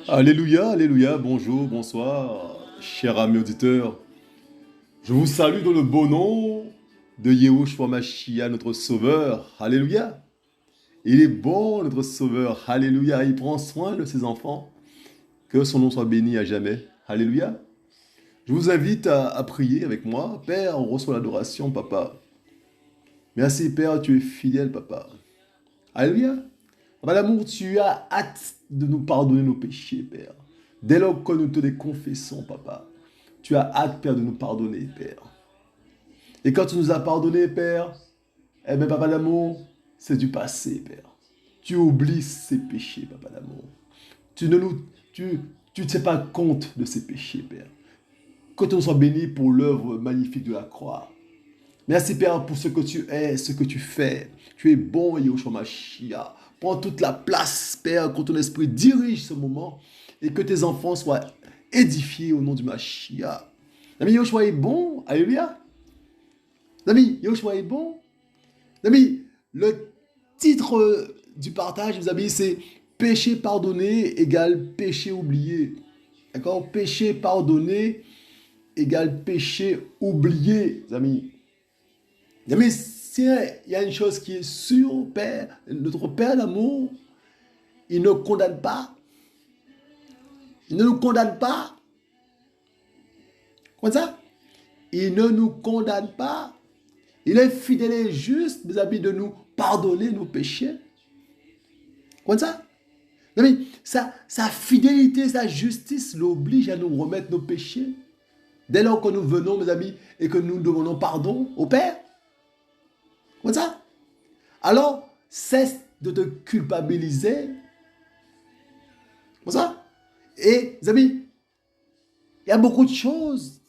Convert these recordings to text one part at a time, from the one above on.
Alléluia, alléluia, bonjour, bonsoir, chers amis auditeurs. Je vous salue dans le beau nom de Yehoshua Mashiach, notre Sauveur. Alléluia. Il est bon, notre Sauveur. Alléluia. Il prend soin de ses enfants. Que son nom soit béni à jamais. Alléluia. Je vous invite à prier avec moi. Père, on reçoit l'adoration, Papa. Merci, Père, tu es fidèle, Papa. Alléluia. Papa l'amour, tu as hâte de nous pardonner nos péchés, Père. Dès lors que nous te les confessons, Papa, tu as hâte, Père, de nous pardonner, Père. Et quand tu nous as pardonné, Père, eh bien, Papa d'amour, c'est du passé, Père. Tu oublies ces péchés, Papa d'amour. Tu ne nous, tu ne tiens pas compte de ces péchés, Père. Que tu nous sois béni pour l'œuvre magnifique de la croix. Merci, Père, pour ce que tu es, ce que tu fais. Tu es bon, Yahushua Mashiach. Prends toute la place, Père, que ton esprit dirige ce moment et que tes enfants soient édifiés au nom du Mashiach. L'ami Yahushua est bon. Alléluia. L'ami Yahushua est bon. L'ami, le titre du partage, mes amis, c'est péché pardonné égale péché oublié. D'accord? Péché pardonné égale péché oublié, mes amis. Mais s'il y a une chose qui est sûre, Père, notre Père d'amour, il ne condamne pas. Il ne nous condamne pas. Comme ça? Il ne nous condamne pas. Il est fidèle et juste, mes amis, de nous pardonner nos péchés. Comme ça? Mais sa fidélité, sa justice l'oblige à nous remettre nos péchés. Dès lors que nous venons, mes amis, et que nous demandons pardon au Père. Comme ça? Alors, cesse de te culpabiliser. Comme ça? Et, mes amis, il y a beaucoup de choses.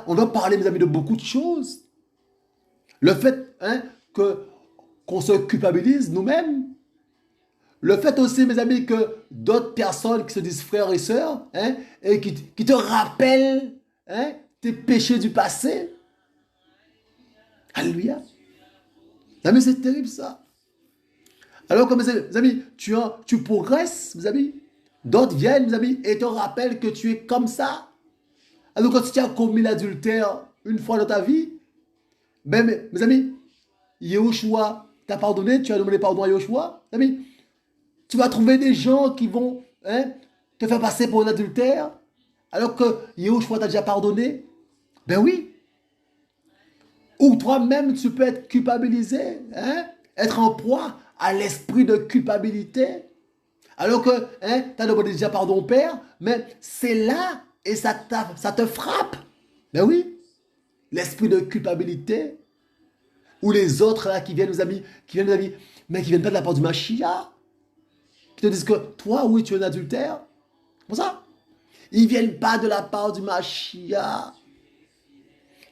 On va parler, mes amis, de beaucoup de choses. Le fait qu'on se culpabilise nous-mêmes. Le fait aussi, mes amis, que d'autres personnes qui se disent frères et sœurs, et qui te rappellent tes péchés du passé. Alléluia. Mais c'est terrible ça. Alors que mes amis, tu progresses, mes amis. D'autres viennent, mes amis, et te rappellent que tu es comme ça. Alors quand tu as commis l'adultère une fois dans ta vie, ben, mes amis, Yahushua t'a pardonné, tu as demandé pardon à Yahushua, mes amis. Tu vas trouver des gens qui vont te faire passer pour un adultère, alors que Yahushua t'a déjà pardonné. Ben oui. Ou toi-même, tu peux être culpabilisé, être en proie à l'esprit de culpabilité. Alors que tu as demandé déjà pardon au Père, mais c'est là et ça te frappe. Ben oui, l'esprit de culpabilité. Ou les autres là qui viennent, nos amis, mais qui viennent pas de la part du Mashiach. Qui te disent que toi, oui, tu es un adultère. Pour ça. Ils viennent pas de la part du Mashiach.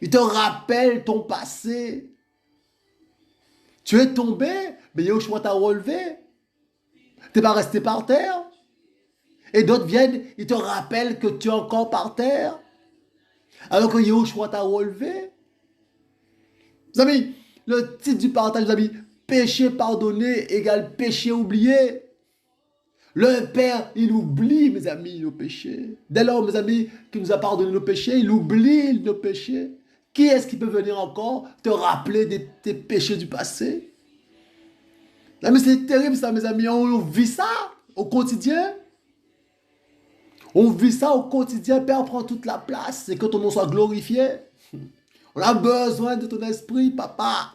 Ils te rappellent ton passé. Tu es tombé, mais Yahushua t'a relevé. Tu n'es pas resté par terre. Et d'autres viennent, ils te rappellent que tu es encore par terre. Alors que Yahushua t'a relevé. Mes amis, le titre du partage, mes amis, péché pardonné égale péché oublié. Le Père, il oublie, mes amis, nos péchés. Dès lors, mes amis, qu'il nous a pardonné nos péchés, il oublie nos péchés. Qui est-ce qui peut venir encore te rappeler de tes péchés du passé? Non, mais c'est terrible ça, mes amis. On vit ça au quotidien. On vit ça au quotidien. Père, prend toute la place et que ton nom soit glorifié. On a besoin de ton esprit, papa.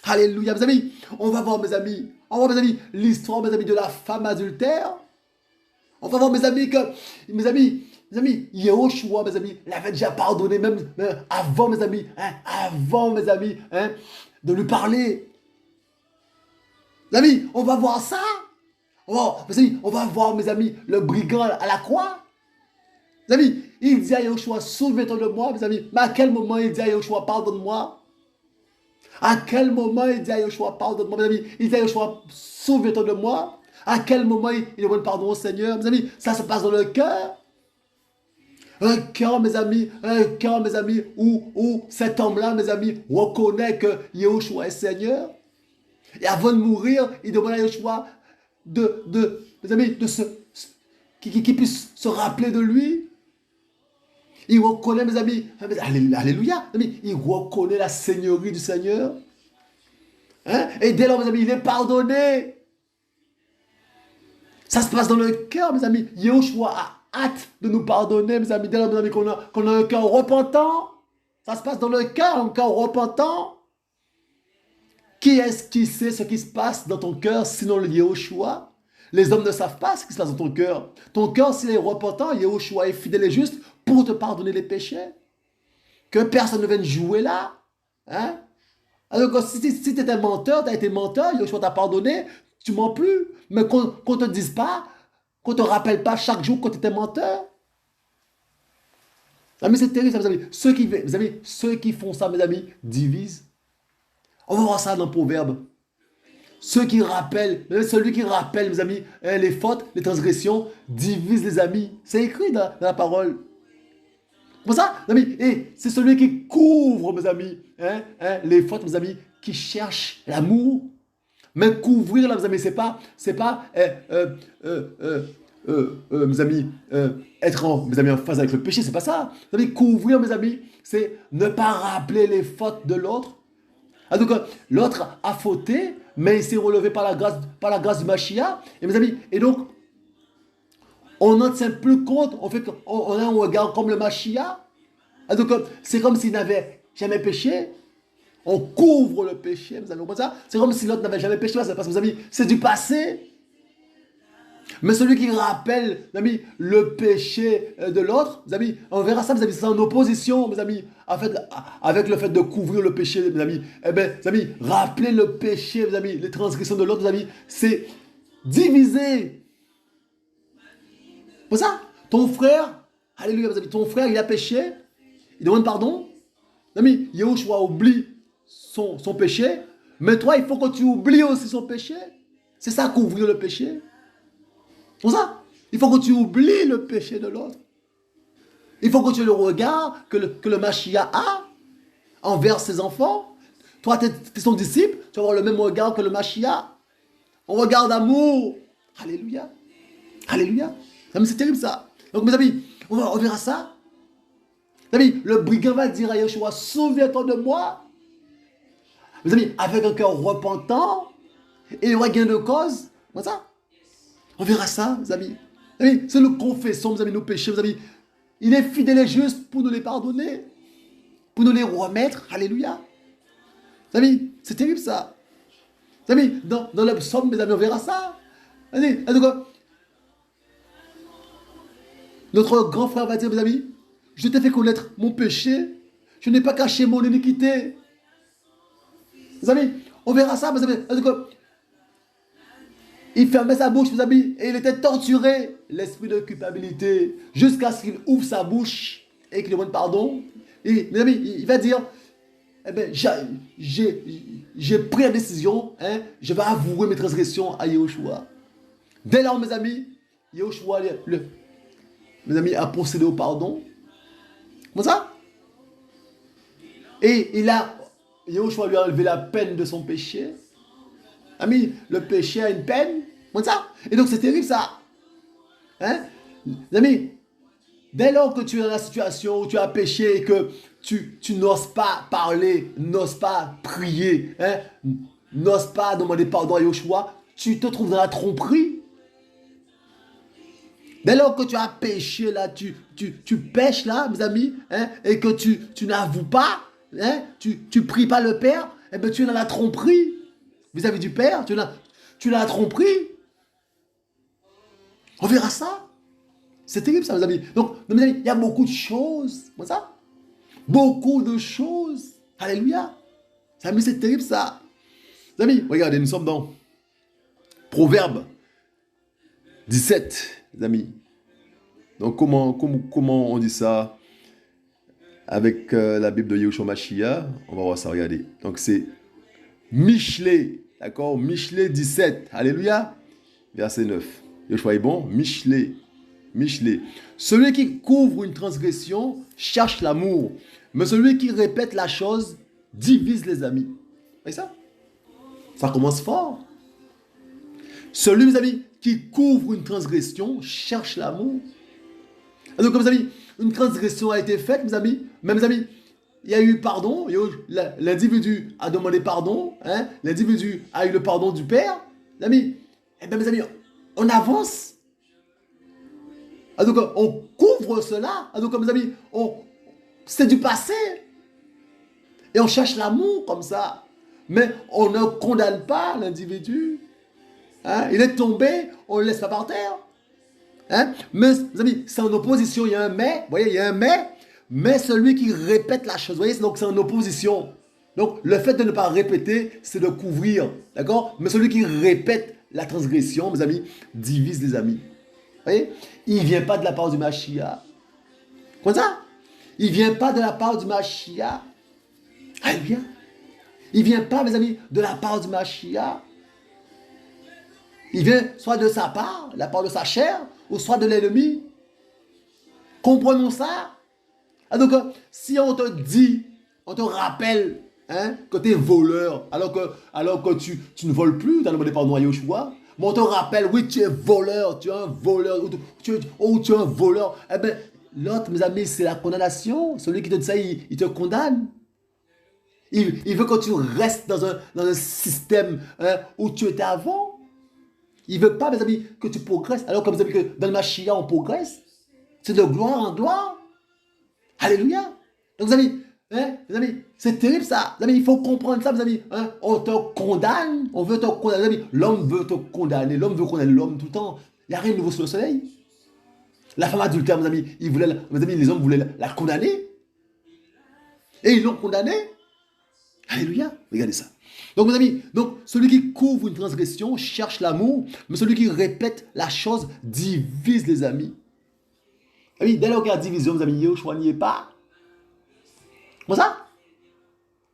Alléluia, mes amis. On va voir, mes amis. On va voir, mes amis, l'histoire, mes amis, de la femme adultère. On va voir, mes amis, mes amis, Yahushua, mes amis, l'avait déjà pardonné, même avant, mes amis, de lui parler. Mes amis, on va voir ça. Mes amis, on va voir, mes amis, le brigand à la croix. Mes amis, il dit à Yahushua, souviens-toi de moi, mes amis. Mais à quel moment il dit à Yahushua, pardonne-moi? À quel moment il dit à Yahushua, pardonne-moi, mes amis? Il dit à Yahushua, souviens-toi de moi. À quel moment il demande pardon au Seigneur? Mes amis, ça se passe dans le cœur. Un cœur, mes amis, où cet homme-là, mes amis, reconnaît que Yahushua est Seigneur. Et avant de mourir, il demande à Yahushua mes amis, qui puisse se rappeler de lui. Il reconnaît, mes amis, alléluia, mes amis, il reconnaît la seigneurie du Seigneur. Hein? Et dès lors, mes amis, il est pardonné. Ça se passe dans le cœur, mes amis. Yahushua a hâte de nous pardonner, mes amis. Dès lors, mes amis, qu'on a un cœur repentant. Ça se passe dans le cœur, un cœur repentant. Qui est-ce qui sait ce qui se passe dans ton cœur, sinon le Yahushua? Les hommes ne savent pas ce qui se passe dans ton cœur. Ton cœur, s'il est repentant, Yahushua est fidèle et juste pour te pardonner les péchés. Que personne ne vienne jouer là. Hein? Alors, si tu étais menteur, tu as été menteur, Yahushua t'a pardonné, tu mens plus. Mais qu'on ne te dise pas, qu'on ne te rappelle pas chaque jour que tu étais menteur. Ah, mais c'est terrible, ça, mes amis. Ceux qui font ça, mes amis, divisent. On va voir ça dans Proverbe. Celui qui rappelle, mes amis, les fautes, les transgressions, divise les amis. C'est écrit dans la parole. Pour ça, mes amis, et c'est celui qui couvre, mes amis, les fautes, mes amis, qui cherche l'amour. Mais couvrir, là, mes amis, c'est pas, mes amis, être en phase avec le péché, c'est pas ça. Mes amis, couvrir, mes amis, c'est ne pas rappeler les fautes de l'autre. Donc, l'autre a fauté, mais il s'est relevé par la grâce du Mashiach. Et mes amis, et donc, on n'en tient plus compte, on a un regard comme le Mashiach. Donc, c'est comme s'il n'avait jamais péché. On couvre le péché, vous avez compris ça? C'est comme si l'autre n'avait jamais péché, parce que, mes amis, c'est du passé. Mais celui qui rappelle, mes amis, le péché de l'autre, mes amis, on verra ça, mes amis, c'est en opposition, mes amis, avec le fait de couvrir le péché, mes amis. Eh bien, mes amis, rappeler le péché, mes amis, les transgressions de l'autre, mes amis, c'est diviser. Pour ça, ton frère, alléluia, mes amis, ton frère, il a péché, il demande pardon. Mes amis, Yahushua oublie son péché, mais toi, il faut que tu oublies aussi son péché. C'est ça, couvrir le péché. Pour ça, il faut que tu oublies le péché de l'autre. Il faut que tu aies le regard que le Mashiach a envers ses enfants. Toi, tu es son disciple, tu vas avoir le même regard que le Mashiach. Un regard d'amour. Alléluia. Alléluia. C'est terrible ça. Donc mes amis, on verra ça. Mes amis, le brigand va dire à Yeshua, souviens-toi de moi. Mes amis, avec un cœur repentant et il y aura gain de cause. Comme ça. On verra ça, mes amis. Si nous confessons, mes amis, nos péchés, mes amis, il est fidèle et juste pour nous les pardonner, pour nous les remettre. Alléluia. Mes amis, c'est terrible ça. Mes amis, dans le psaume, mes amis, on verra ça. Allez, notre grand frère va dire, mes amis, je t'ai fait connaître mon péché, je n'ai pas caché mon iniquité. Mes amis, on verra ça, mes amis. Il fermait sa bouche, mes amis, et il était torturé, l'esprit de culpabilité, jusqu'à ce qu'il ouvre sa bouche et qu'il demande pardon. Et, mes amis, il va dire, eh bien, j'ai pris la décision, je vais avouer mes transgressions à Yahushua. Dès lors, mes amis, Yahushua, mes amis, a procédé au pardon. Comme ça. Et Yahushua lui a enlevé la peine de son péché. Ami, le péché a une peine. Comme ça. Et donc c'est terrible ça. Amis, dès lors que tu es dans la situation où tu as péché et que tu n'oses pas parler, n'oses pas prier, n'oses pas demander pardon à Yahushua, tu te trouves dans la tromperie. Dès lors que tu as péché là, tu pèches là, mes amis, et que tu n'avoues pas, tu pries pas le Père, eh bien tu es dans la tromperie vis-à-vis du Père, tu es dans la tromperie. On verra ça. C'est terrible ça, mes amis. Donc, mes amis, il y a beaucoup de choses, comme ça. Beaucoup de choses. Alléluia. Mes amis, c'est terrible ça. Mes amis, regardez, nous sommes dans Proverbe 17, les amis. Donc, comment on dit ça avec la Bible de Yahushua Mashiach? On va voir ça, regardez. Donc, c'est Michelet, d'accord? Michelet 17, alléluia. Verset 9. Yahushua est bon. Michelet. Celui qui couvre une transgression cherche l'amour, mais celui qui répète la chose divise les amis. Vous voyez ça? Ça commence fort. Celui, mes amis, qui couvre une transgression cherche l'amour. Donc, mes amis, une transgression a été faite, mes amis. Mais mes amis, il y a eu pardon. L'individu a demandé pardon. Hein, l'individu a eu le pardon du Père. Mes amis, eh bien, mes amis, on avance. Donc, on couvre cela. Donc, mes amis, c'est du passé. Et on cherche l'amour comme ça. Mais on ne condamne pas l'individu. Hein, il est tombé, on ne le laisse pas par terre. Hein? Mais, mes amis, c'est en opposition, il y a un mais, vous voyez, il y a un mais celui qui répète la chose, vous voyez, donc c'est en opposition. Donc, le fait de ne pas répéter, c'est de couvrir, d'accord? Mais celui qui répète la transgression, mes amis, divise les amis. Vous voyez? Il ne vient pas de la part du Mashiach. Comme ça? Il ne vient pas de la part du Mashiach. Ah, il vient. Il ne vient pas, mes amis, de la part du Mashiach. Il vient soit de sa part, la part de sa chair, ou soit de l'ennemi. Comprenons ça. Ah, donc, si on te dit, on te rappelle hein, que tu es voleur, alors que tu ne voles plus, tu as demandé pardon à Yoshua, mais on te rappelle, oui, tu es voleur, tu es un voleur, ou tu es un voleur, eh bien, l'autre, mes amis, c'est la condamnation. Celui qui te dit ça, il te condamne. Il veut que tu restes dans un système hein, où tu étais avant. Il ne veut pas, mes amis, que tu progresses. Alors, comme vous savez que dans le Mashiach, on progresse. C'est de gloire en gloire. Alléluia. Donc, mes amis, c'est terrible ça. Mes amis, il faut comprendre ça, mes amis. Hein? On te condamne. On veut te condamner. Mes amis, l'homme veut te condamner. L'homme veut condamner l'homme tout le temps. Il n'y a rien de nouveau sous le soleil. La femme adultère, mes amis, mes amis, les hommes voulaient la condamner. Et ils l'ont condamnée. Alléluia. Regardez ça. Donc, mes amis, celui qui couvre une transgression cherche l'amour, mais celui qui répète la chose divise les amis. Oui, dès lors qu'il y a division, mes amis, Yoshua n'y est pas. Comment ça?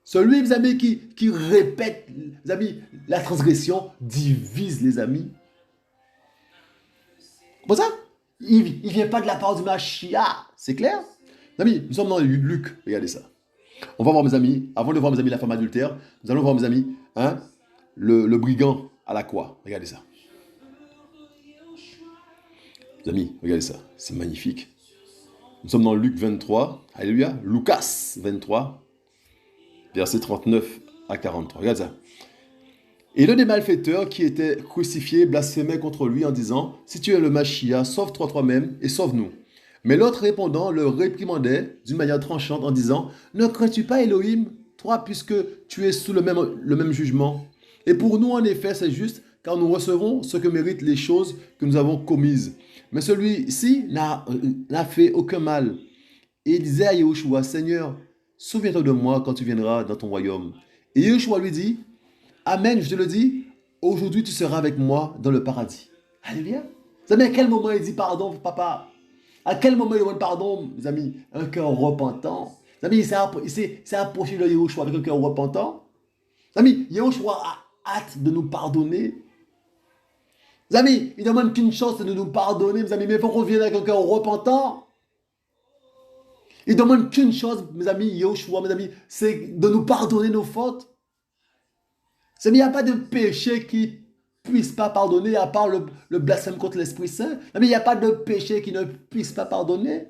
Celui, mes amis, qui répète, mes amis, la transgression divise les amis. Comment ça? Il ne vient pas de la part du Mashiach. C'est clair? Mes amis, nous sommes dans Luc. Regardez ça. On va voir, mes amis, avant de voir, mes amis, la femme adultère, nous allons voir, mes amis, hein, le brigand à la croix. Regardez ça. Mes amis, regardez ça. C'est magnifique. Nous sommes dans Luc 23. Alléluia. Lucas 23, versets 39 à 43. Regardez ça. Et l'un des malfaiteurs qui était crucifié blasphémait contre lui en disant « Si tu es le Mashiach, sauve-toi toi-même et sauve-nous. » Mais l'autre répondant le réprimandait d'une manière tranchante en disant « Ne crains-tu pas Elohim, toi, puisque tu es sous le même jugement? Et pour nous, en effet, c'est juste, car nous recevons ce que méritent les choses que nous avons commises. Mais celui-ci n'a fait aucun mal. » Et il disait à Yahushua « Seigneur, souviens-toi de moi quand tu viendras dans ton royaume. » Et Yahushua lui dit « Amen, je te le dis, aujourd'hui tu seras avec moi dans le paradis. » Alléluia. Vous savez à quel moment il dit pardon, papa? À quel moment il demande pardon, mes amis? Un cœur repentant. Mes amis, il s'est approché de Yahushua avec un cœur repentant. Mes amis, Yahushua a hâte de nous pardonner. Mes amis, il ne demande qu'une chose, c'est de nous pardonner, mes amis, mais il faut qu'on vienne avec un cœur repentant. Il ne demande qu'une chose, mes amis, Yahushua, mes amis, c'est de nous pardonner nos fautes. Mes amis, il n'y a pas de péché qui puisse pas pardonner à part le blasphème contre l'Esprit Saint. Mais il n'y a pas de péché qui ne puisse pas pardonner.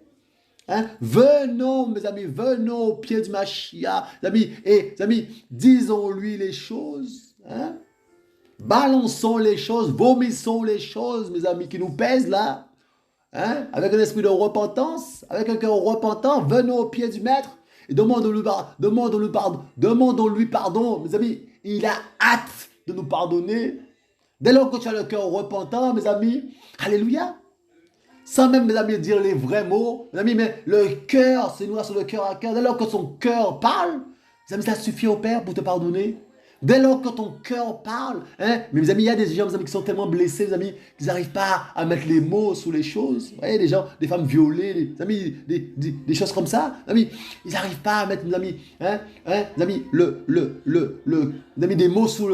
Hein? Venons, mes amis, venons au pied du Mashiach. Mes amis, disons-lui les choses. Hein? Balançons les choses, vomissons les choses, mes amis, qui nous pèsent là. Hein? Avec un esprit de repentance, avec un cœur repentant, venons au pied du Maître et demandons-lui pardon. Mes amis, il a hâte de nous pardonner. Dès lors que tu as le cœur repentant, mes amis, alléluia, sans même, mes amis, dire les vrais mots, mes amis, mais le cœur, c'est nous sur le cœur à cœur. Dès lors que son cœur parle, mes amis, ça suffit au Père pour te pardonner. Dès lors que ton cœur parle, hein, mais mes amis, il y a des gens, mes amis, qui sont tellement blessés, mes amis, qu'ils n'arrivent pas à mettre les mots sous les choses. Vous voyez, des gens, des femmes violées, mes amis, des choses comme ça. Mes amis, ils n'arrivent pas à mettre, mes amis, mes amis, mes amis, des mots sous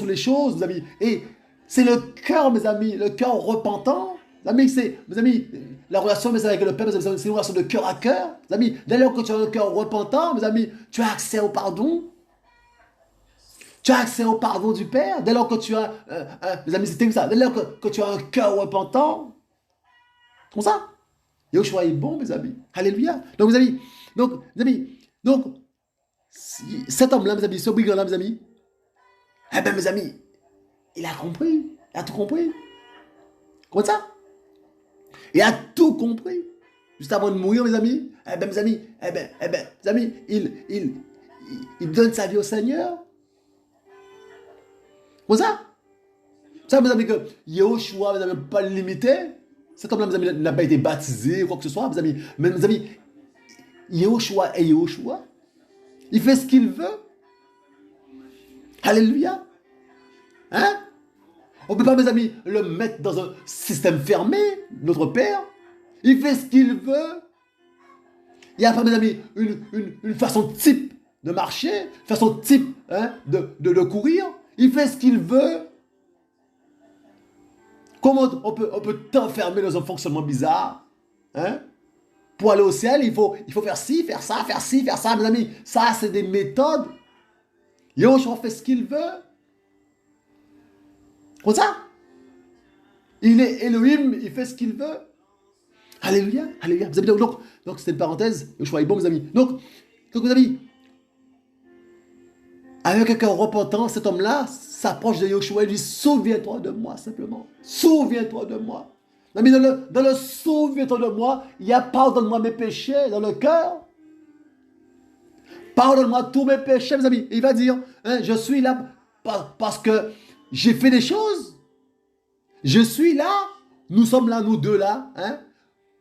les choses, mes amis. Et c'est le cœur, mes amis, le cœur repentant. Mes amis, la relation avec le Père, c'est une relation de cœur à cœur. Mes amis, dès lors que tu as le cœur repentant, mes amis, tu as accès au pardon. Tu as accès au pardon du Père dès lors que tu as, mes amis, c'est terrible ça, dès lors que tu as un cœur repentant. Comme ça. Yoshua est bon, mes amis. Alléluia. Donc, donc, cet homme-là, mes amis, ce brigand-là, mes amis, eh bien, mes amis, il a compris. Il a tout compris. Comme ça. Il a tout compris. Juste avant de mourir, mes amis, eh bien, mes amis, mes amis, il donne sa vie au Seigneur. Comme ça. Ça, mes amis, que Yoshua, mes amis, pas limité. Cet homme-là, mes amis, n'a pas été baptisé ou quoi que ce soit, mes amis. Mais, mes amis, Yoshua est Yoshua. Il fait ce qu'il veut. Alléluia. Hein? On ne peut pas, mes amis, le mettre dans un système fermé, notre Père. Il fait ce qu'il veut. Il n'y a pas, mes amis, une façon type de marcher, une façon type de courir. Il fait ce qu'il veut. Comment on peut t'enfermer dans un fonctionnement bizarre? Hein? Pour aller au ciel, il faut faire ci, faire ça, faire ci, faire ça, mes amis. Ça, c'est des méthodes. Yoshua fait ce qu'il veut. Comme ça. Il est Elohim, il fait ce qu'il veut. Alléluia, alléluia. Mes amis, donc c'était une parenthèse. Yoshua est bon, mes amis. Donc, mes amis, avec un cœur repentant, cet homme-là s'approche de Yoshua et lui dit, souviens-toi de moi, simplement. Souviens-toi de moi. Mes amis, dans le souviens-toi de moi, il y a pardonne-moi mes péchés dans le cœur. Pardonne-moi tous mes péchés, mes amis. Et il va dire, je suis là parce que j'ai fait des choses. Je suis là. Nous sommes là, nous deux là.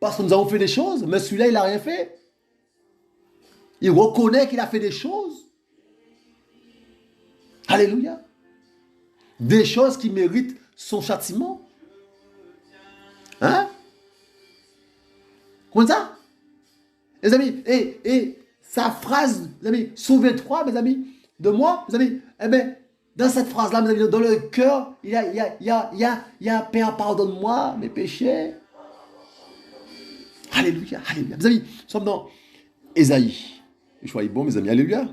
Parce que nous avons fait des choses. Mais celui-là, il n'a rien fait. Il reconnaît qu'il a fait des choses. Alléluia. Des choses qui méritent son châtiment. Hein? Comment ça? Les amis, et sa phrase, mes amis, souviens-toi, mes amis, de moi, mes amis, eh bien, dans cette phrase-là, mes amis, dans le cœur, il y a Père, pardonne-moi mes péchés. Alléluia, alléluia. Mes amis, nous sommes dans Ésaïe. Soyez bons, mes amis, alléluia.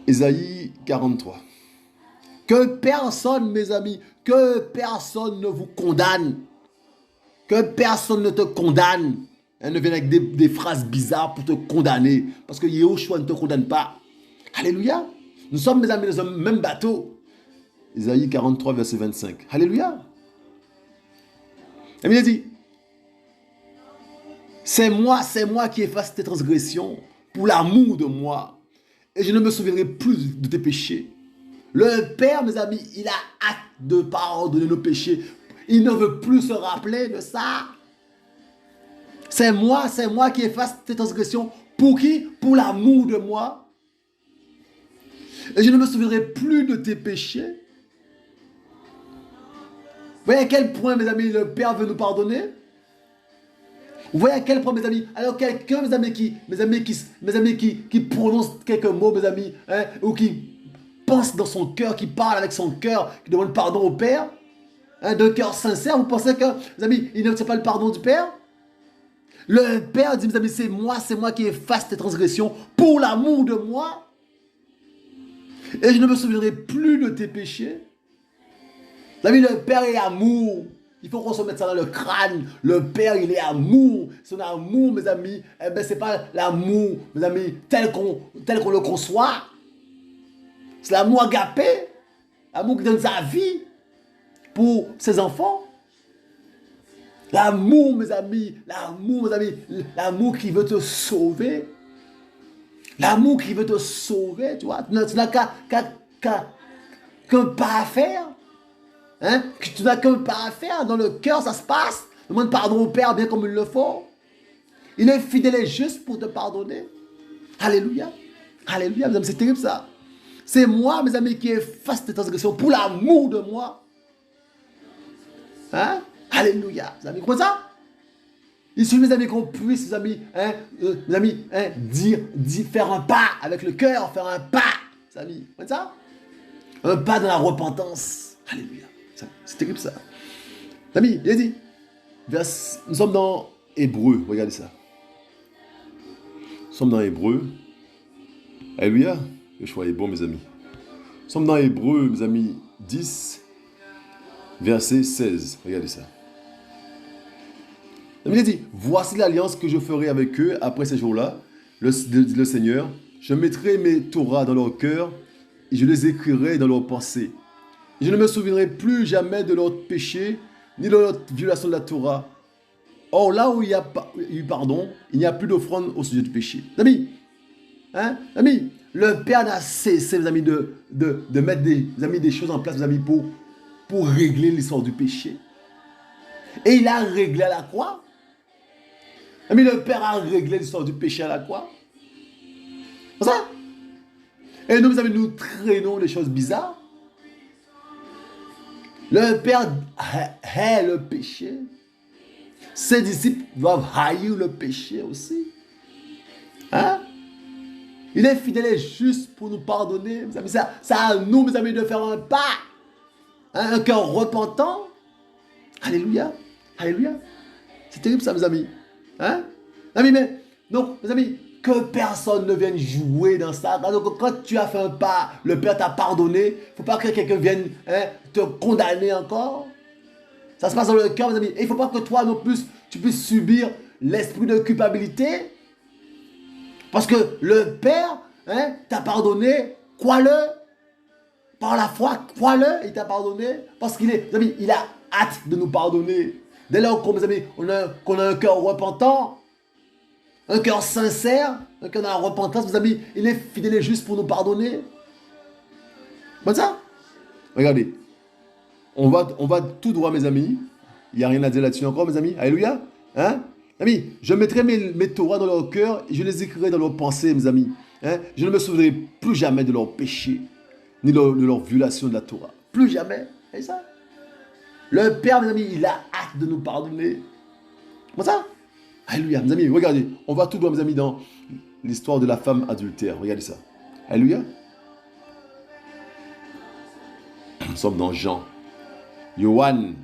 Ésaïe 43. Que personne, mes amis, que personne ne vous condamne. Que personne ne te condamne. Ne vienne avec des phrases bizarres pour te condamner. Parce que Yahushua ne te condamne pas. Alléluia. Nous sommes, mes amis, dans un même bateau. Ésaïe 43, verset 25. Alléluia. Et il a dit, c'est moi qui efface tes transgressions pour l'amour de moi. Et je ne me souviendrai plus de tes péchés. Le Père, mes amis, il a hâte de pardonner nos péchés. Il ne veut plus se rappeler de ça. C'est moi qui efface tes transgressions. Pour qui? Pour l'amour de moi. Et je ne me souviendrai plus de tes péchés. Vous voyez à quel point, mes amis, le Père veut nous pardonner? Vous voyez à quel point, mes amis, alors quelqu'un, mes amis, qui prononce quelques mots, mes amis, ou qui pense dans son cœur, qui parle avec son cœur, qui demande pardon au Père, d'un cœur sincère, vous pensez que, mes amis, il n'obtient pas le pardon du Père? Le Père dit, mes amis, c'est moi qui efface tes transgressions pour l'amour de moi. Et je ne me souviendrai plus de tes péchés. Mes amis, le Père est amour. Il faut qu'on se mette ça dans le crâne. Le Père, il est amour. Son amour, mes amis, eh ben, c'est pas l'amour, mes amis, tel qu'on le conçoit. C'est l'amour agapé. L'amour qui donne sa vie pour ses enfants. L'amour, mes amis, l'amour qui veut te sauver. L'amour qui veut te sauver, tu vois. Tu n'as qu'un pas à faire. Tu n'as qu'un pas à faire. Dans le cœur, ça se passe. Demande pardon au Père bien comme il le faut. Il est fidèle et juste pour te pardonner. Alléluia. Alléluia, mes amis, c'est terrible ça. C'est moi, mes amis, qui efface tes transgressions pour l'amour de moi. Alléluia. Mes amis, comment ça? Il suffit, mes amis, qu'on puisse, mes amis, faire un pas avec le cœur, faire un pas, mes amis. Comme ça? Un pas dans la repentance. Alléluia. C'est terrible ça. Mes amis, il a dit, nous sommes dans Hébreu, regardez ça. Nous sommes dans Hébreu, Alléluia. Le choix est bon, mes amis. Nous sommes dans Hébreux, mes amis, 10, verset 16. Regardez ça. Il dit, voici l'alliance que je ferai avec eux après ces jours-là, le Seigneur. Je mettrai mes Torahs dans leur cœur et je les écrirai dans leurs pensées. Et je ne me souviendrai plus jamais de leur péché ni de leur violation de la Torah. Or, là où il y a eu pardon, il n'y a plus d'offrande au sujet du péché. Amis, hein? Amis, le Père n'a cessé, mes amis, de mettre des choses en place, mes amis, pour régler l'histoire du péché. Et il a réglé à la croix. Amis, le Père a réglé l'histoire du péché à la croix. C'est ça? Et nous, mes amis, nous traînons des choses bizarres. Le Père hait le péché. Ses disciples doivent haïr le péché aussi. Hein? Il est fidèle et juste pour nous pardonner. Mes amis, c'est à nous, mes amis, de faire un pas. Hein? Un cœur repentant. Alléluia. Alléluia. C'est terrible ça, mes amis. Hein? Amis, mais, donc, mes amis, que personne ne vienne jouer dans ça. Donc, quand tu as fait un pas, le Père t'a pardonné. Il ne faut pas que quelqu'un vienne te condamner encore. Ça se passe dans le cœur, mes amis. Et il ne faut pas que toi non plus, tu puisses subir l'esprit de culpabilité. Parce que le Père t'a pardonné. Crois-le. Par la foi, crois-le. Il t'a pardonné. Parce qu'il est, mes amis, il a hâte de nous pardonner. Dès lors qu'on, mes amis, qu'on a un cœur repentant, un cœur sincère, un cœur dans la repentance, mes amis, il est fidèle et juste pour nous pardonner. Comme ça? Regardez. On va tout droit, mes amis. Il n'y a rien à dire là-dessus encore, mes amis. Alléluia. Hein? Amis, je mettrai mes Torahs dans leur cœur et je les écrirai dans leurs pensées, mes amis. Hein? Je ne me souviendrai plus jamais de leurs péchés, ni de leur violation de la Torah. Plus jamais. C'est ça? Le Père, mes amis, il a hâte de nous pardonner. Comme ça? Alléluia, mes amis, regardez, on va tout droit, mes amis, dans l'histoire de la femme adultère. Regardez ça. Alléluia. Nous sommes dans Jean. Yohanan.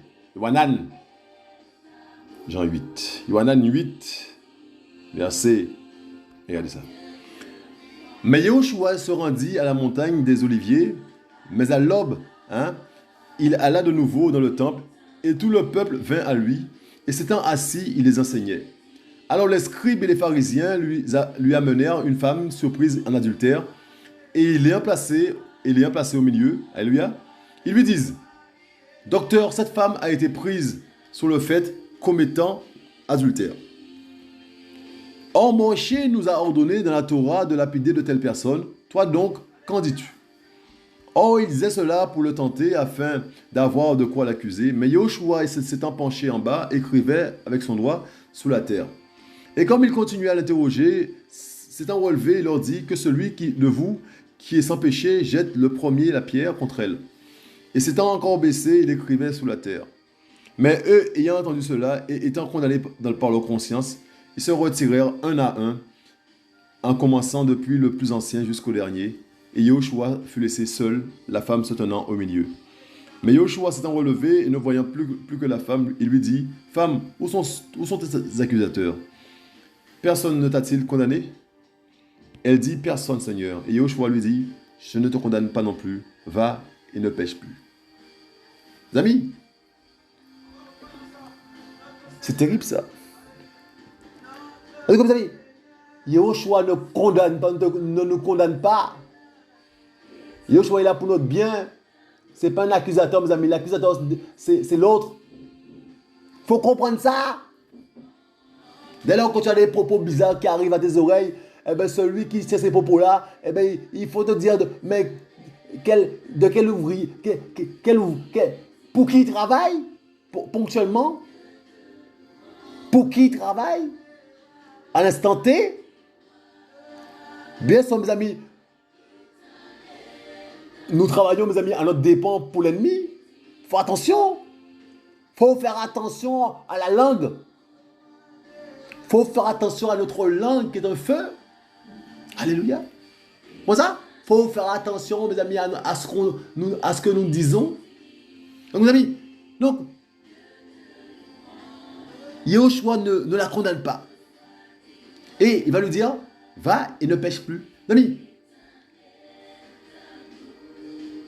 Jean 8. Yohanan 8, verset. Regardez ça. Mais Yahushua se rendit à la montagne des Oliviers, mais à l'aube, il alla de nouveau dans le temple, et tout le peuple vint à lui, et s'étant assis, il les enseignait. Alors les scribes et les pharisiens lui amenèrent une femme surprise en adultère, et ils l'ayant placée au milieu, alléluia, ils lui disent, « Docteur, cette femme a été prise sur le fait commettant adultère. Or Moshe nous a ordonné dans la Torah de lapider de telles personnes. Toi donc, qu'en dis-tu » Or il disait cela pour le tenter afin d'avoir de quoi l'accuser, mais Yahushua, s'étant penché en bas, écrivait avec son doigt sous la terre. Et comme il continuait à l'interroger, s'étant relevé, il leur dit que celui de vous qui est sans péché jette le premier la pierre contre elle. Et s'étant encore baissé, il écrivait sous la terre. Mais eux, ayant entendu cela et étant condamnés par leur conscience, ils se retirèrent un à un, en commençant depuis le plus ancien jusqu'au dernier. Et Yahushua fut laissé seul, la femme se tenant au milieu. Mais Yahushua s'étant relevé et ne voyant plus que la femme, il lui dit, « Femme, où sont tes accusateurs? Personne ne t'a-t-il condamné ?» Elle dit, « Personne, Seigneur. » Et Yahushua lui dit, « Je ne te condamne pas non plus. Va et ne pêche plus. » Amis, c'est terrible ça. Comme vous savez, Yahushua ne nous condamne pas. Yahushua est là pour notre bien. Ce n'est pas un accusateur, mes amis. L'accusateur, c'est l'autre. Il faut comprendre ça. Dès lors que tu as des propos bizarres qui arrivent à tes oreilles, eh ben, celui qui sait ces propos-là, eh ben, il faut te dire, mais de quel ouvrier, pour qui il travaille ponctuellement? Pour qui il travaille? À l'instant T? Bien sûr, mes amis, nous travaillons, mes amis, à notre dépens pour l'ennemi. Il faut attention. Il faut faire attention à la langue. Il faut faire attention à notre langue qui est un feu. Alléluia. Pour ça, il faut faire attention, mes amis, à ce que nous disons. Donc, mes amis, donc, Yahushua ne la condamne pas. Et il va lui dire, va et ne pêche plus. Mes amis,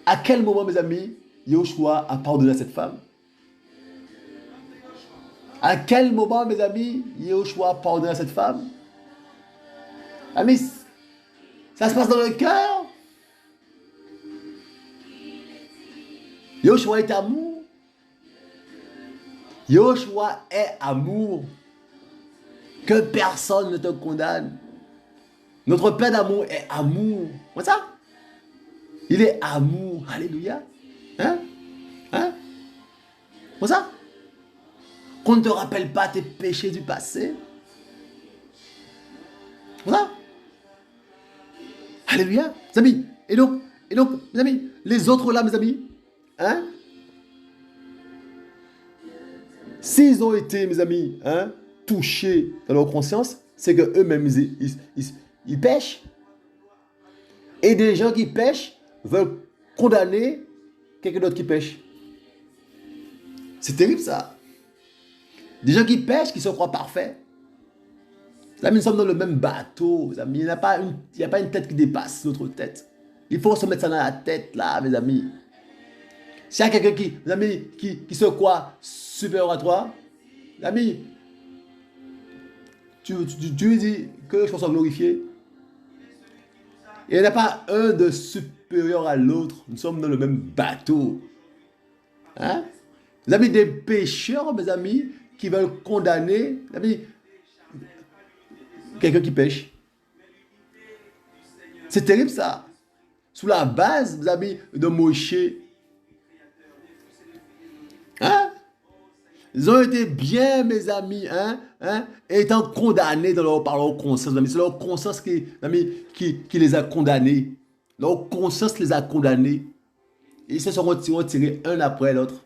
À quel moment, mes amis, Yahushua a pardonné à cette femme? À quel moment, mes amis, Yahushua a pardonné à cette femme? Amis, ça se passe dans le cœur. Yahushua est amour. Yahushua est amour. Que personne ne te condamne. Notre Père d'amour est amour. C'est ça? Il est amour. Alléluia. Hein? Hein? C'est ça? Qu'on ne te rappelle pas tes péchés du passé. C'est ça? Alléluia. Mes amis. Et donc, mes amis, les autres là, mes amis, hein? S'ils ont été, mes amis, hein, touchés dans leur conscience, c'est qu'eux-mêmes, ils pêchent. Et des gens qui pêchent veulent condamner quelqu'un d'autre qui pêche. C'est terrible ça. Des gens qui pêchent, qui se croient parfaits. Les amis, nous sommes dans le même bateau. Les amis. Il n'y a pas une tête qui dépasse notre tête. Il faut se mettre ça dans la tête, là, mes amis. S'il y a quelqu'un qui, mes amis, qui se croit supérieur à toi, mes amis, tu lui dis que je sois glorifié. Et il n'y a pas un de supérieur à l'autre. Nous sommes dans le même bateau. Hein? Mes amis, des pécheurs, mes amis, qui veulent condamner, mes amis, quelqu'un qui pêche. C'est terrible ça. Sous la base, mes amis, de Moshe. Hein? Ils ont été bien, mes amis, étant condamnés par leur conscience. C'est leur conscience qui les a condamnés. Leur conscience les a condamnés. Et ils se sont retirés un après l'autre.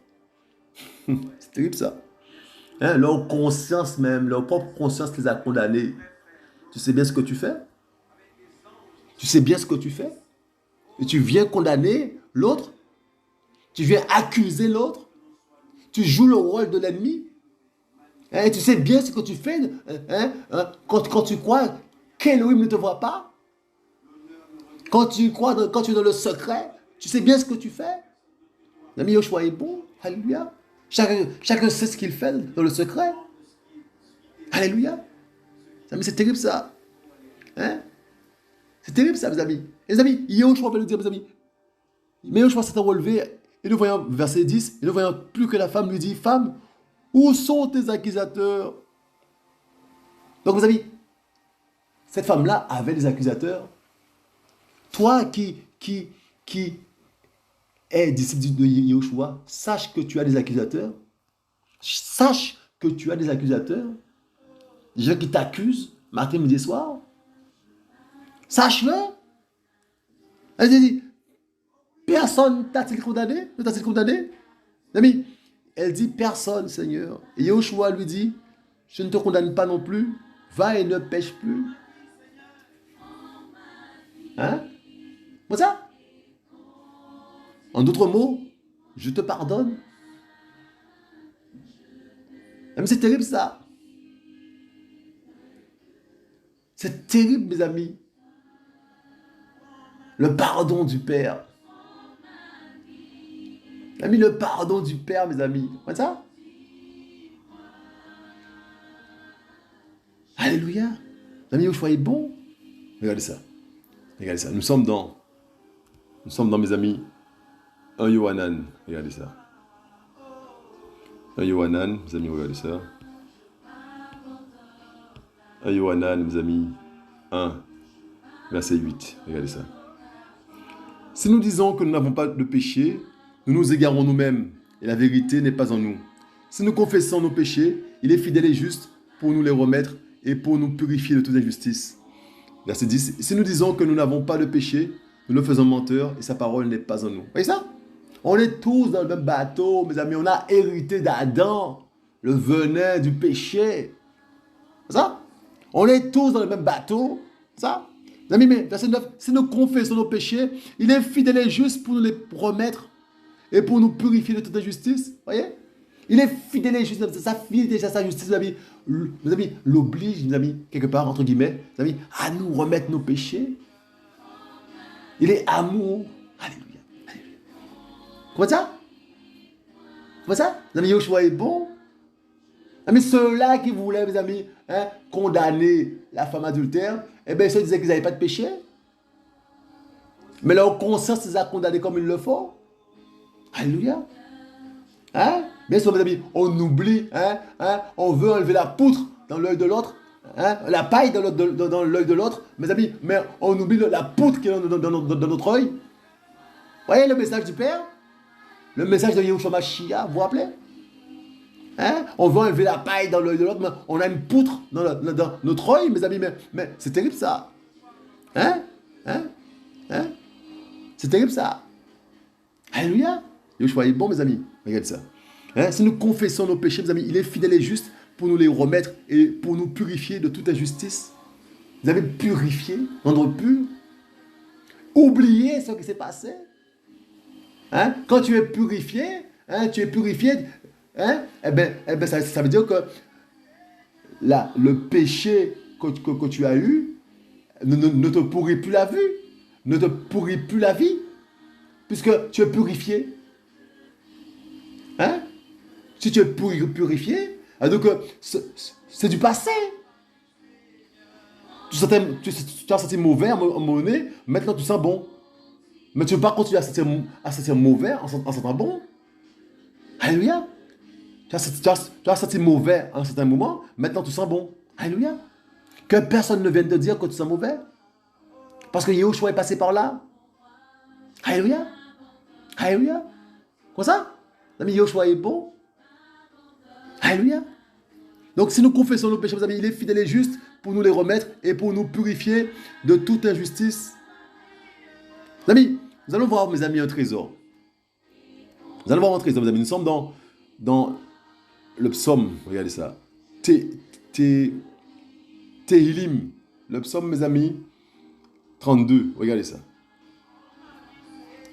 C'est terrible ça. Leur conscience même, leur propre conscience les a condamnés. Tu sais bien ce que tu fais? Tu sais bien ce que tu fais? Et tu viens condamner l'autre? Tu viens accuser l'autre? Tu joues le rôle de l'ennemi? Tu sais bien ce que tu fais quand tu crois qu'Elohim ne te voit pas? Quand tu es dans le secret, tu sais bien ce que tu fais? L'ami Yoshua est bon. Alléluia. Chacun sait ce qu'il fait dans le secret. Alléluia. C'est terrible ça. C'est terrible ça, mes amis. Les amis, Yoshua va nous dire, mes amis. Mais Yoshua s'est relevé. Et nous voyons, verset 10, et nous voyons plus que la femme lui dit, femme, où sont tes accusateurs? Donc, mes amis, cette femme-là avait des accusateurs. Toi qui es disciple de Yahushua, sache que tu as des accusateurs. Sache que tu as des accusateurs. Des gens qui t'accusent matin, midi et soir. Sache-le. Elle dit, personne t'a-t-il condamné? Ne t'a-t-il condamné? Ami, elle dit personne, Seigneur. Et Yahushua lui dit, je ne te condamne pas non plus. Va et ne pêche plus. Hein? Comme ça? En d'autres mots, je te pardonne. Mais c'est terrible ça. C'est terrible, mes amis. Le pardon du Père. Amis, le pardon du Père, mes amis. Comme ça? Alléluia. L'ami Yoshua est bon. Regardez ça. Regardez ça. Nous sommes dans, mes amis, 1 Yohanan. Regardez ça. 1 Yohanan, mes amis, regardez ça. 1 Yohanan, mes amis, 1, verset 8. Regardez ça. Si nous disons que nous n'avons pas de péché, nous nous égarons nous-mêmes et la vérité n'est pas en nous. Si nous confessons nos péchés, il est fidèle et juste pour nous les remettre et pour nous purifier de toute injustice. Verset 10. Si nous disons que nous n'avons pas de péché, nous le faisons menteur et sa parole n'est pas en nous. Vous voyez ça? On est tous dans le même bateau, mes amis. On a hérité d'Adam, le venin du péché. C'est ça? On est tous dans le même bateau. C'est ça? Mes amis, mais verset 9. Si nous confessons nos péchés, il est fidèle et juste pour nous les remettre et pour nous purifier de toute injustice. Vous voyez? Il est fidèle et juste. Sa fidélité, sa justice, mes amis, l'oblige, mes amis, quelque part, entre guillemets, mes amis, à nous remettre nos péchés. Il est amour. Alléluia. Alléluia. Comment ça? Comment ça? Les amis, Yoshua est bon. Mais ceux-là qui voulaient, mes amis, hein, condamner la femme adultère, eh bien, ils se disaient qu'ils n'avaient pas de péché. Mais leur conscience les a condamnés comme il le faut. Alléluia. Hein? Bien sûr, mes amis, on oublie, on veut enlever la poutre dans l'œil de l'autre, la paille dans l'œil de l'autre, mes amis, mais on oublie la poutre qui est dans notre œil. Vous voyez le message du Père? Le message de Yahushua Mashiach, vous vous rappelez? On veut enlever la paille dans l'œil de l'autre, mais on a une poutre dans notre œil, mes amis, mais c'est terrible ça. C'est terrible ça. Alléluia. Yahushua est bon, mes amis. Regardez ça. Si nous confessons nos péchés, mes amis, il est fidèle et juste pour nous les remettre et pour nous purifier de toute injustice. Vous avez purifié, rendre pur. Oubliez ce qui s'est passé. Quand tu es purifié, eh ben, ça veut dire que le péché que tu as eu ne te pourrit plus la vue, ne te pourrit plus la vie, puisque tu es purifié. Si tu es purifié, donc c'est du passé. Tu as senti mauvais à un moment donné, maintenant tu sens bon. Mais tu ne veux pas continuer à sentir mauvais en sentant bon. Alléluia. Tu as senti mauvais à un certain moment, maintenant tu sens bon. Alléluia. Que personne ne vienne te dire que tu sens mauvais. Parce que Yahushua est passé par là. Alléluia. Alléluia. Comme ça, l'ami Yahushua est bon. Alléluia. Donc si nous confessons nos péchés, mes amis, il est fidèle et juste pour nous les remettre et pour nous purifier de toute injustice. Mes amis, nous allons voir, mes amis, un trésor. Nous allons voir un trésor, mes amis. Nous sommes dans le psaume, regardez ça. Tehillim, le psaume, mes amis, 32, regardez ça.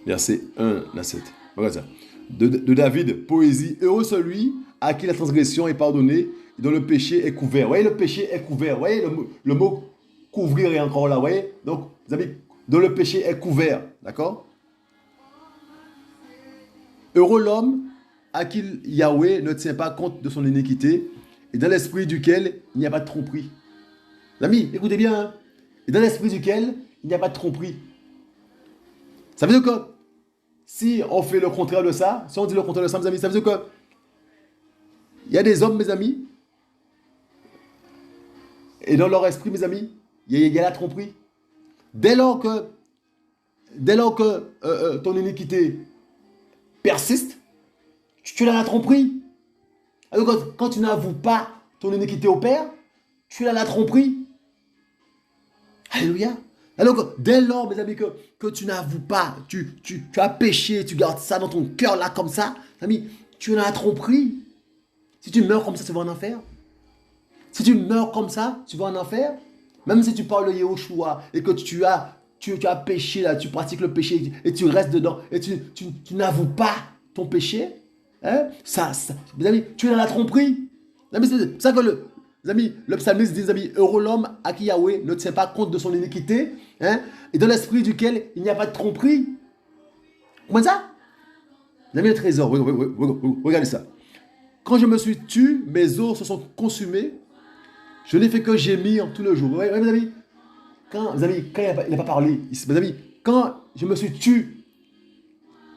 Verset 1 à 7. Regardez ça. De David, poésie. Heureux celui à qui la transgression est pardonnée et dont le péché est couvert. Vous voyez, le péché est couvert. Vous voyez, le mot couvrir est encore là. Vous voyez, donc, mes amis, dont le péché est couvert. D'accord? Heureux l'homme à qui Yahweh ne tient pas compte de son iniquité et dans l'esprit duquel il n'y a pas de tromperie. Amis, écoutez bien. Et dans l'esprit duquel il n'y a pas de tromperie. Ça veut dire que si on fait le contraire de ça, si on dit le contraire de ça, mes amis, ça veut dire que il y a des hommes, mes amis, et dans leur esprit, mes amis, il y a la tromperie. Dès lors que ton iniquité persiste, tu es dans la tromperie. Alors quand tu n'avoues pas ton iniquité au Père, tu es dans la tromperie. Alléluia. Alors dès lors, mes amis, que tu n'avoues pas, tu as péché, tu gardes ça dans ton cœur là comme ça, amis, tu es dans la tromperie. Si tu meurs comme ça, tu vas en enfer. Si tu meurs comme ça, tu vas en enfer. Même si tu parles de Yahushua et que tu as péché là, tu pratiques le péché et tu restes dedans et tu n'avoues pas ton péché, mes amis, tu es dans la tromperie. C'est ça que le psalmiste dit, amis, heureux l'homme à qui Yahweh ne tient pas compte de son iniquité, et dans l'esprit duquel il n'y a pas de tromperie. Comment ça? Les amis, le trésor, regardez ça. Quand je me suis tu, mes os se sont consumés. Je n'ai fait que gémir tout le jour. Mes amis, quand il n'a pas parlé, mes amis, quand je me suis tu,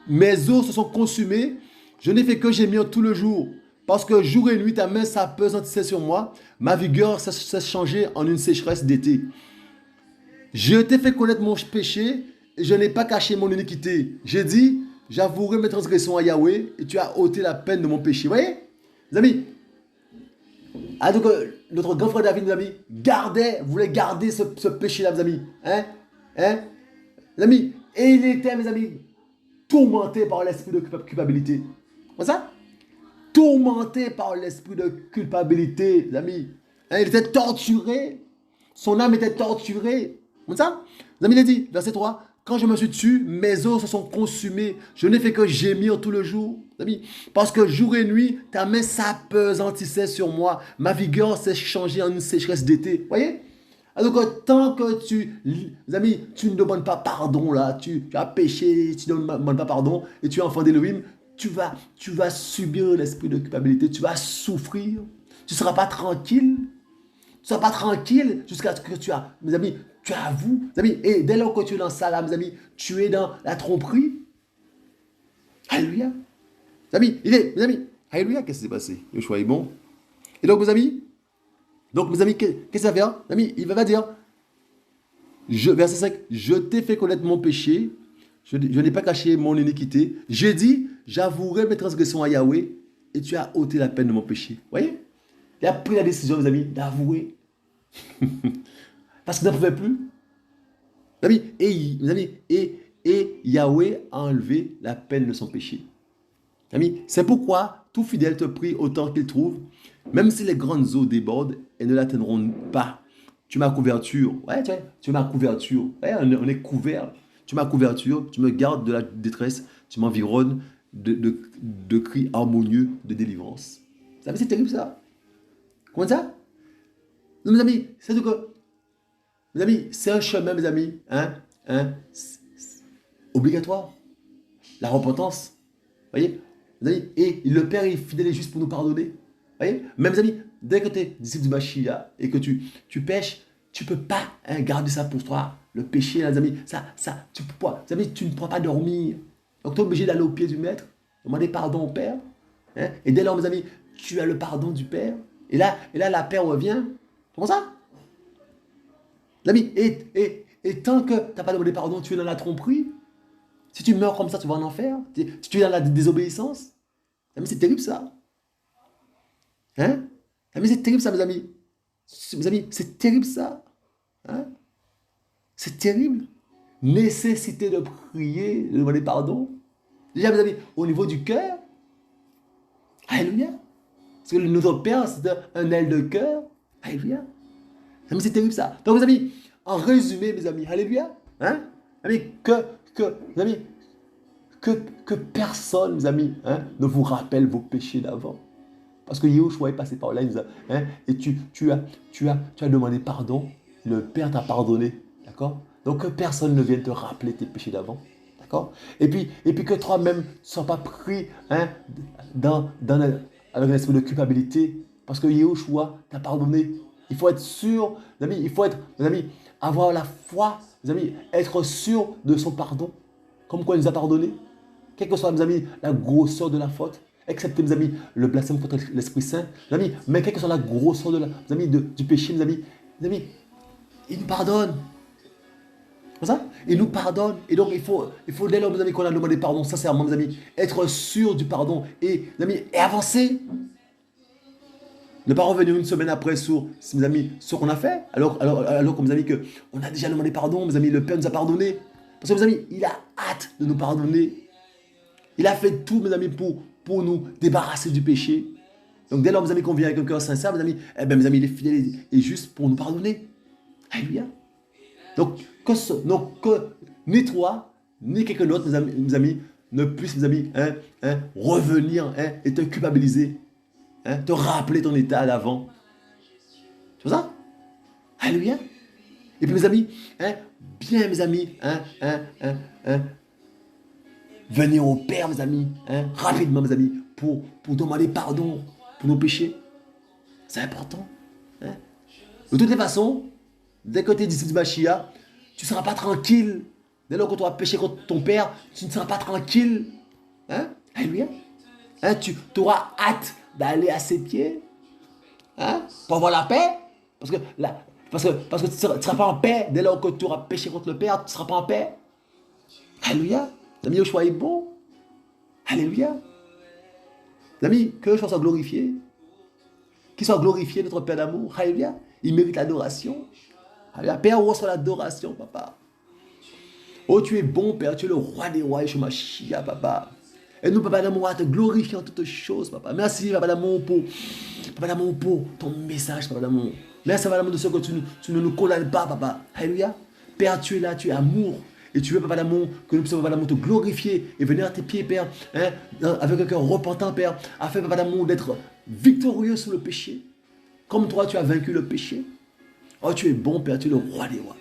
mes os se sont consumés. Je n'ai fait que gémir tout le jour. Parce que jour et nuit, ta main s'apesantissait sur moi. Ma vigueur s'est changée en une sécheresse d'été. Je t'ai fait connaître mon péché et je n'ai pas caché mon iniquité. J'ai dit, j'avouerai mes transgressions à Yahweh et tu as ôté la peine de mon péché. Vous voyez, les amis, donc, notre grand frère David, mes amis, voulait garder ce péché-là, mes amis. Les amis, et il était, mes amis, tourmenté par l'esprit de culpabilité. Comme ça? Tourmenté par l'esprit de culpabilité, les amis. Il était torturé. Son âme était torturée. Comme ça? Les amis, il a dit, verset 3, quand je me suis tué, mes os se sont consumés. Je n'ai fait que gémir tout le jour. Amis, parce que jour et nuit, ta main s'apesantissait sur moi. Ma vigueur s'est changée en une sécheresse d'été. Voyez? Alors tant que mes amis, tu ne demandes pas pardon là, tu as péché, tu ne demandes pas pardon et tu es enfant d'Élohim, tu vas subir l'esprit de culpabilité, tu vas souffrir, tu ne seras pas tranquille, tu ne seras pas tranquille jusqu'à ce que mes amis, tu avoues, mes amis, et dès lors que tu es dans ça là, mes amis, tu es dans la tromperie. Alléluia. Mes amis, alléluia, qu'est-ce qui s'est passé? Le choix est bon. Et donc, mes amis, qu'est-ce que ça va faire? Mes amis, il va dire, verset 5, je t'ai fait connaître mon péché, je n'ai pas caché mon iniquité. J'ai dit, j'avouerai mes transgressions à Yahweh, et tu as ôté la peine de mon péché. Vous voyez? Il a pris la décision, mes amis, d'avouer. Parce qu'il n'en pouvait plus. Mes amis, et Yahweh a enlevé la peine de son péché. Amis, c'est pourquoi tout fidèle te prie autant qu'il trouve, même si les grandes eaux débordent, elles ne l'atteindront pas. Tu m'as couverture. Ouais, tu m'as couverture. Ouais, on est couvert. Tu m'as couverture, tu me gardes de la détresse, tu m'environnes de cris harmonieux de délivrance. Vous savez, c'est terrible ça. Comment ça? Non, mes amis, c'est tout que. Mes amis, c'est un chemin, mes amis, obligatoire. La repentance. Vous voyez? Et le Père est fidèle et juste pour nous pardonner. Vous voyez? Même, mes amis, dès que tu es disciple du Mashiach et que tu pêches, tu ne peux pas garder ça pour toi. Le péché, les amis, tu peux pas. Les amis, tu ne pourras pas dormir. Donc, tu es obligé d'aller au pied du Maître, demander pardon au Père. Et dès lors, mes amis, tu as le pardon du Père. Et là la paix revient. Comment ça? Les amis, et tant que tu n'as pas demandé pardon, tu es dans la tromperie. Si tu meurs comme ça, tu vas en enfer. Si tu es dans la désobéissance. Mais c'est terrible ça. Hein? Mais c'est terrible ça, mes amis. Mes amis, c'est terrible ça. Hein? C'est terrible. Nécessité de prier, de demander pardon. Déjà, mes amis, au niveau du cœur. Alléluia. Parce que notre Père, c'est un aile de cœur. Alléluia. Mais c'est terrible ça. Donc, mes amis, en résumé, mes amis, alléluia. Hein? Mes amis, que personne, mes amis, ne vous rappelle vos péchés d'avant. Parce que Yahushua est passé par là, et tu as demandé pardon, le Père t'a pardonné, d'accord? Donc que personne ne vienne te rappeler tes péchés d'avant, d'accord? Et puis que toi-même ne sois pas pris avec un esprit de culpabilité, parce que Yahushua t'a pardonné. Il faut être sûr, mes amis, mes amis, avoir la foi, mes amis, être sûr de son pardon, comme quoi il nous a pardonné. Quelle que soit, mes amis, la grosseur de la faute, excepté, mes amis, le blasphème contre l'Esprit Saint, mes amis, mais quelle que soit la grosseur mes amis, du péché, mes amis, il nous pardonne. C'est ça? Il nous pardonne. Et donc, il faut dès lors, mes amis, qu'on a demandé pardon, sincèrement, mes amis, être sûr du pardon et, mes amis, et avancer. Ne pas revenir une semaine après sur, mes amis, ce qu'on a fait, alors que, mes amis, on a déjà demandé pardon, mes amis, le Père nous a pardonné. Parce que, mes amis, il a hâte de nous pardonner. Il a fait tout, mes amis, pour nous débarrasser du péché. Donc, dès lors, mes amis, qu'on vient avec un cœur sincère, mes amis, mes amis, il est fidèle et juste pour nous pardonner. Alléluia. Donc, que ni toi, ni quelqu'un d'autre, mes amis, ne puisse, mes amis, revenir et te culpabiliser, te rappeler ton état d'avant. C'est ça? Alléluia. Et puis, mes amis, bien, mes amis, venir au Père, mes amis, rapidement, mes amis, pour demander pardon pour nos péchés. C'est important. De toutes les façons, dès que tu es disciple du Mashiach, tu ne seras pas tranquille. Dès lors que tu auras péché contre ton Père, tu ne seras pas tranquille. Alléluia. Tu auras hâte d'aller à ses pieds. Pour avoir la paix. Parce que tu ne seras pas en paix. Dès lors que tu auras péché contre le Père, tu ne seras pas en paix. Alléluia. L'ami Yoshua est bon. Alléluia. L'ami, que Yoshua soit glorifié. Qu'il soit glorifié, notre Père d'amour. Alléluia. Il mérite l'adoration. Alléluia. Père, reçoit l'adoration, papa. Oh, tu es bon, Père. Tu es le roi des rois, Yeshua Mashiach, papa. Et nous, papa d'amour, à te glorifier en toutes choses, papa. Merci, papa d'amour, pour ton message, papa d'amour. Merci, papa d'amour, de ce que tu ne nous condamnes pas, papa. Alléluia. Père, tu es là, tu es amour. Et tu veux, papa d'amour, que nous puissions, papa d'amour, te glorifier et venir à tes pieds, Père, avec un cœur repentant, Père, afin, papa d'amour, d'être victorieux sur le péché. Comme toi, tu as vaincu le péché. Oh, tu es bon, Père, tu es le roi des rois.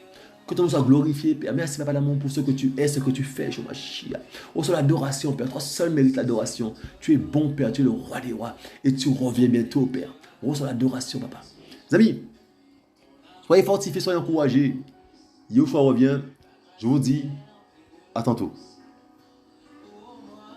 Que ton nom soit glorifié, Père. Merci, Papa d'amour, pour ce que tu es, ce que tu fais, Jehovah Shia. Oh, sur l'adoration, Père. Toi seul mérites l'adoration. Tu es bon, Père, tu es le roi des rois. Et tu reviens bientôt, Père. Oh, sur l'adoration, Papa. Les amis, soyez fortifiés, soyez encouragés. Yoshua revient. Je vous dis à tantôt.